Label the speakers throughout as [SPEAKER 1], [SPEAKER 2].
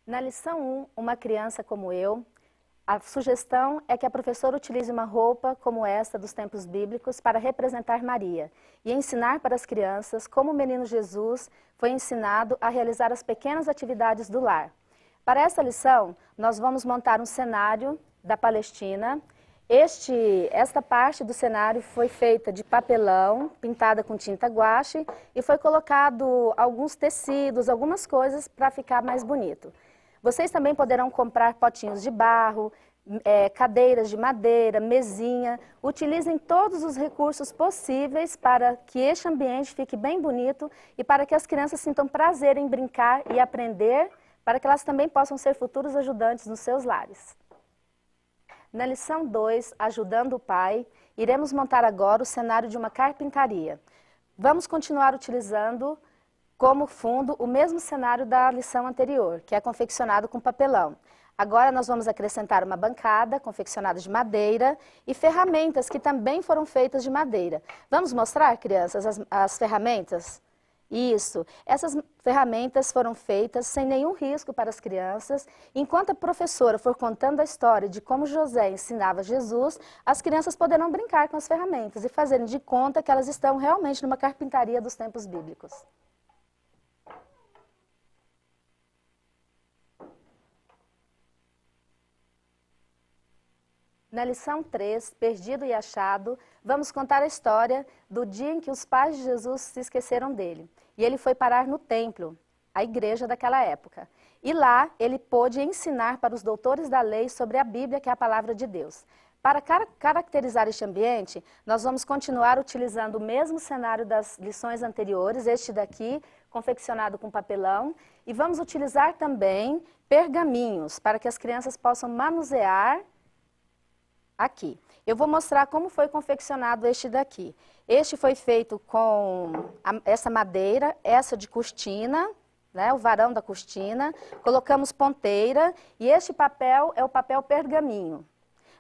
[SPEAKER 1] Na lição 1, uma criança como eu, a sugestão é que a professora utilize uma roupa como esta dos tempos bíblicos para representar Maria e ensinar para as crianças como o menino Jesus foi ensinado a realizar as pequenas atividades do lar. Para essa lição, nós vamos montar um cenário da Palestina. Esta parte do cenário foi feita de papelão, pintada com tinta guache e foi colocado alguns tecidos, algumas coisas para ficar mais bonito. Vocês também poderão comprar potinhos de barro, cadeiras de madeira, mesinha. Utilizem todos os recursos possíveis para que este ambiente fique bem bonito e para que as crianças sintam prazer em brincar e aprender, para que elas também possam ser futuros ajudantes nos seus lares. Na lição 2, Ajudando o Pai, iremos montar agora o cenário de uma carpintaria. Vamos continuar utilizando como fundo o mesmo cenário da lição anterior, que é confeccionado com papelão. Agora nós vamos acrescentar uma bancada confeccionada de madeira e ferramentas que também foram feitas de madeira. Vamos mostrar, crianças, as ferramentas? Isso. Essas ferramentas foram feitas sem nenhum risco para as crianças. Enquanto a professora for contando a história de como José ensinava Jesus, as crianças poderão brincar com as ferramentas e fazerem de conta que elas estão realmente numa carpintaria dos tempos bíblicos. Na lição 3, Perdido e Achado, vamos contar a história do dia em que os pais de Jesus se esqueceram dele. E ele foi parar no templo, a igreja daquela época. E lá ele pôde ensinar para os doutores da lei sobre a Bíblia, que é a palavra de Deus. Para caracterizar este ambiente, nós vamos continuar utilizando o mesmo cenário das lições anteriores, este daqui, confeccionado com papelão, e vamos utilizar também pergaminhos, para que as crianças possam manusear aqui. Eu vou mostrar como foi confeccionado este daqui. Este foi feito com essa madeira, essa de costina, né, o varão da costina. Colocamos ponteira e este papel é o papel pergaminho.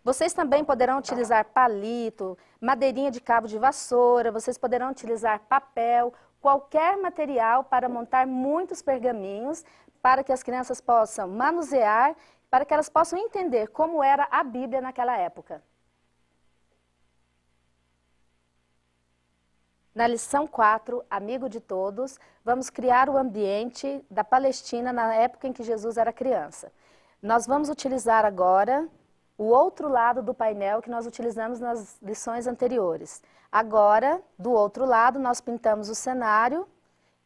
[SPEAKER 1] Vocês também poderão utilizar palito, madeirinha de cabo de vassoura, vocês poderão utilizar papel, qualquer material para montar muitos pergaminhos, para que as crianças possam manusear, para que elas possam entender como era a Bíblia naquela época. Na lição 4, Amigo de Todos, vamos criar o ambiente da Palestina na época em que Jesus era criança. Nós vamos utilizar agora o outro lado do painel que nós utilizamos nas lições anteriores. Agora, do outro lado, nós pintamos o cenário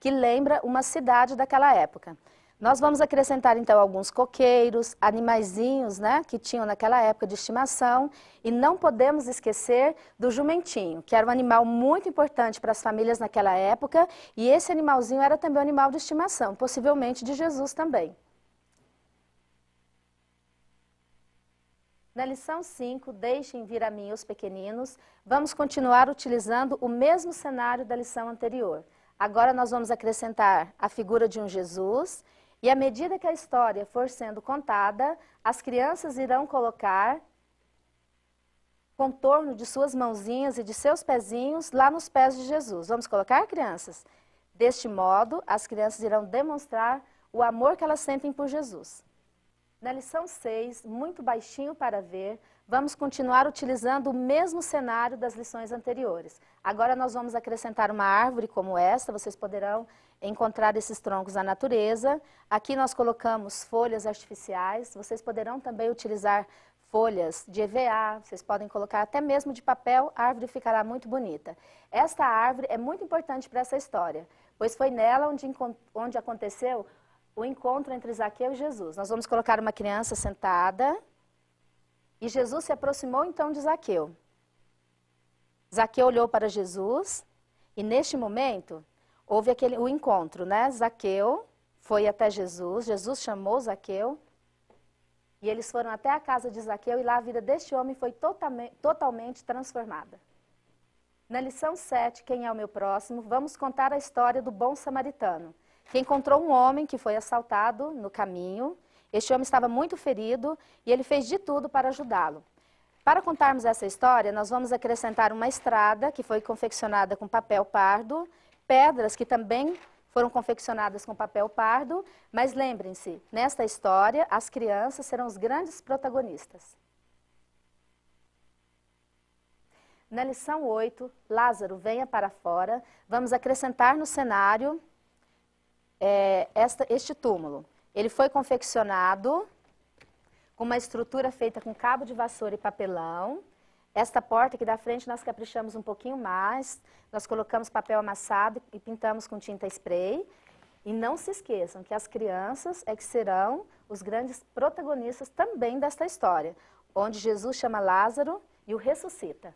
[SPEAKER 1] que lembra uma cidade daquela época. Nós vamos acrescentar, então, alguns coqueiros, animaizinhos, né, que tinham naquela época de estimação. E não podemos esquecer do jumentinho, que era um animal muito importante para as famílias naquela época. E esse animalzinho era também um animal de estimação, possivelmente de Jesus também. Na lição 5, Deixem vir a mim os pequeninos, vamos continuar utilizando o mesmo cenário da lição anterior. Agora nós vamos acrescentar a figura de um Jesus. E à medida que a história for sendo contada, as crianças irão colocar contorno de suas mãozinhas e de seus pezinhos lá nos pés de Jesus. Vamos colocar, crianças? Deste modo, as crianças irão demonstrar o amor que elas sentem por Jesus. Na lição 6, Muito baixinho para ver, vamos continuar utilizando o mesmo cenário das lições anteriores. Agora nós vamos acrescentar uma árvore como esta, vocês poderão encontrar esses troncos na natureza. Aqui nós colocamos folhas artificiais, vocês poderão também utilizar folhas de EVA, vocês podem colocar até mesmo de papel, a árvore ficará muito bonita. Esta árvore é muito importante para essa história, pois foi nela onde aconteceu o encontro entre Zaqueu e Jesus. Nós vamos colocar uma criança sentada e Jesus se aproximou então de Zaqueu. Zaqueu olhou para Jesus e neste momento houve o encontro, né? Zaqueu foi até Jesus, Jesus chamou Zaqueu e eles foram até a casa de Zaqueu e lá a vida deste homem foi totalmente transformada. Na lição 7, Quem é o meu próximo, vamos contar a história do bom samaritano, que encontrou um homem que foi assaltado no caminho. Este homem estava muito ferido e ele fez de tudo para ajudá-lo. Para contarmos essa história, nós vamos acrescentar uma estrada que foi confeccionada com papel pardo, pedras que também foram confeccionadas com papel pardo, mas lembrem-se, nesta história, as crianças serão os grandes protagonistas. Na lição 8, Lázaro, venha para fora, vamos acrescentar no cenário este túmulo. Ele foi confeccionado com uma estrutura feita com cabo de vassoura e papelão. Esta porta aqui da frente nós caprichamos um pouquinho mais, nós colocamos papel amassado e pintamos com tinta spray. E não se esqueçam que as crianças é que serão os grandes protagonistas também desta história, onde Jesus chama Lázaro e o ressuscita.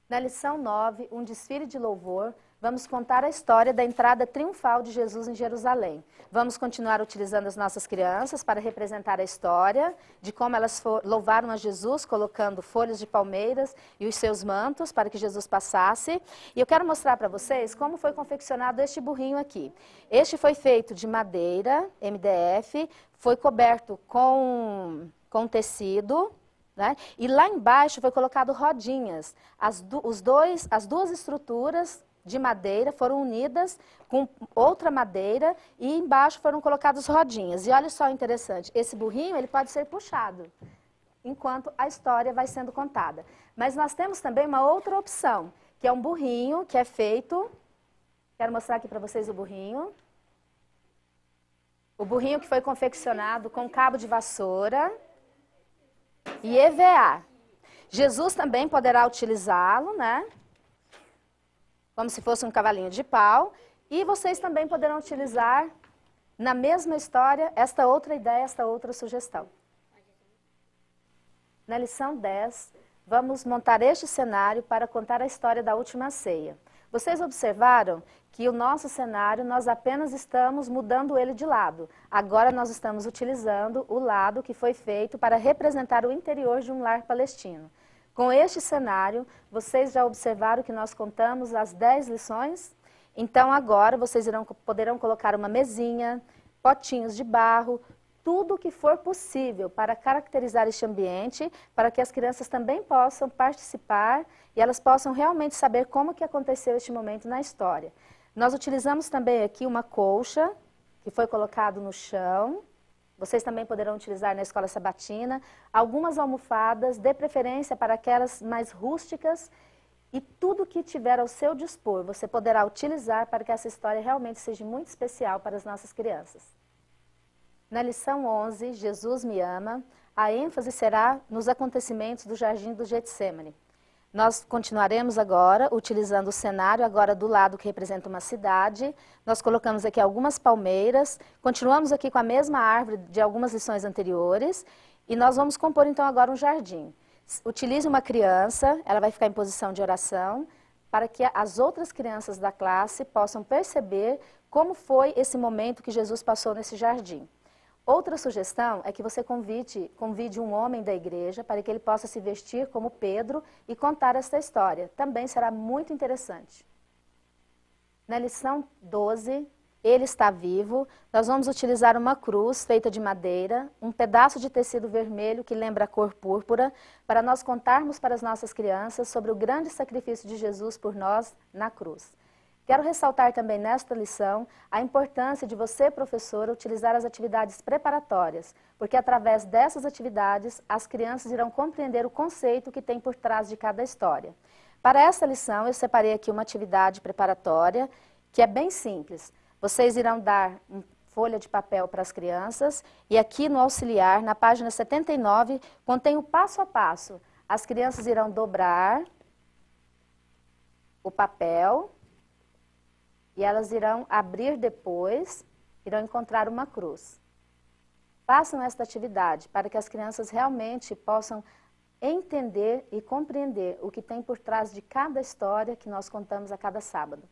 [SPEAKER 1] Na lição 9, um desfile de louvor, vamos contar a história da entrada triunfal de Jesus em Jerusalém. Vamos continuar utilizando as nossas crianças para representar a história de como elas louvaram a Jesus, colocando folhas de palmeiras e os seus mantos para que Jesus passasse. E eu quero mostrar para vocês como foi confeccionado este burrinho aqui. Este foi feito de madeira, MDF, foi coberto com tecido, né? E lá embaixo foi colocado rodinhas. As duas estruturas de madeira foram unidas com outra madeira e embaixo foram colocadas rodinhas. E olha só interessante, esse burrinho ele pode ser puxado enquanto a história vai sendo contada. Mas nós temos também uma outra opção, que é um burrinho que é feito... Quero mostrar aqui para vocês o burrinho. O burrinho que foi confeccionado com cabo de vassoura e EVA. Jesus também poderá utilizá-lo, né? Como se fosse um cavalinho de pau. E vocês também poderão utilizar, na mesma história, esta outra ideia, esta outra sugestão. Na lição 10, vamos montar este cenário para contar a história da última ceia. Vocês observaram que o nosso cenário, nós apenas estamos mudando ele de lado. Agora nós estamos utilizando o lado que foi feito para representar o interior de um lar palestino. Com este cenário, vocês já observaram que nós contamos as 10 lições? Então agora vocês poderão colocar uma mesinha, potinhos de barro, tudo o que for possível para caracterizar este ambiente, para que as crianças também possam participar e elas possam realmente saber como que aconteceu este momento na história. Nós utilizamos também aqui uma colcha, que foi colocado no chão. Vocês também poderão utilizar na escola sabatina. Algumas almofadas, de preferência para aquelas mais rústicas. E tudo que tiver ao seu dispor, você poderá utilizar para que essa história realmente seja muito especial para as nossas crianças. Na lição 11, Jesus me ama, a ênfase será nos acontecimentos do Jardim do Getsêmani. Nós continuaremos agora utilizando o cenário agora do lado que representa uma cidade. Nós colocamos aqui algumas palmeiras, continuamos aqui com a mesma árvore de algumas lições anteriores e nós vamos compor então agora um jardim. Utilize uma criança, ela vai ficar em posição de oração, para que as outras crianças da classe possam perceber como foi esse momento que Jesus passou nesse jardim. Outra sugestão é que você convide um homem da igreja para que ele possa se vestir como Pedro e contar esta história. Também será muito interessante. Na lição 12, ele está vivo, nós vamos utilizar uma cruz feita de madeira, um pedaço de tecido vermelho que lembra a cor púrpura, para nós contarmos para as nossas crianças sobre o grande sacrifício de Jesus por nós na cruz. Quero ressaltar também nesta lição a importância de você, professora, utilizar as atividades preparatórias, porque através dessas atividades as crianças irão compreender o conceito que tem por trás de cada história. Para esta lição eu separei aqui uma atividade preparatória que é bem simples. Vocês irão dar uma folha de papel para as crianças e aqui no auxiliar, na página 79, contém o passo a passo. As crianças irão dobrar o papel e elas irão abrir depois, irão encontrar uma cruz. Façam esta atividade para que as crianças realmente possam entender e compreender o que tem por trás de cada história que nós contamos a cada sábado.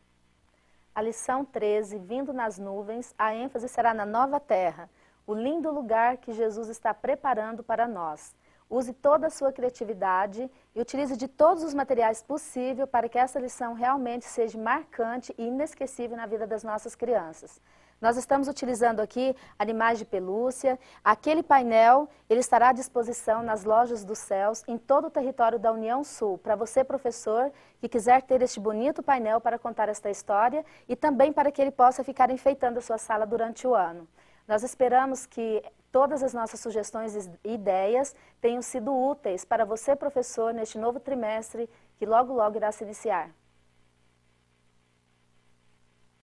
[SPEAKER 1] A lição 13, vindo nas nuvens, a ênfase será na nova terra, o lindo lugar que Jesus está preparando para nós. Use toda a sua criatividade e utilize de todos os materiais possíveis para que essa lição realmente seja marcante e inesquecível na vida das nossas crianças. Nós estamos utilizando aqui animais de pelúcia. Aquele painel, ele estará à disposição nas lojas dos céus, em todo o território da União Sul, para você, professor, que quiser ter este bonito painel para contar esta história e também para que ele possa ficar enfeitando a sua sala durante o ano. Nós esperamos que todas as nossas sugestões e ideias tenham sido úteis para você, professor, neste novo trimestre que logo, logo irá se iniciar.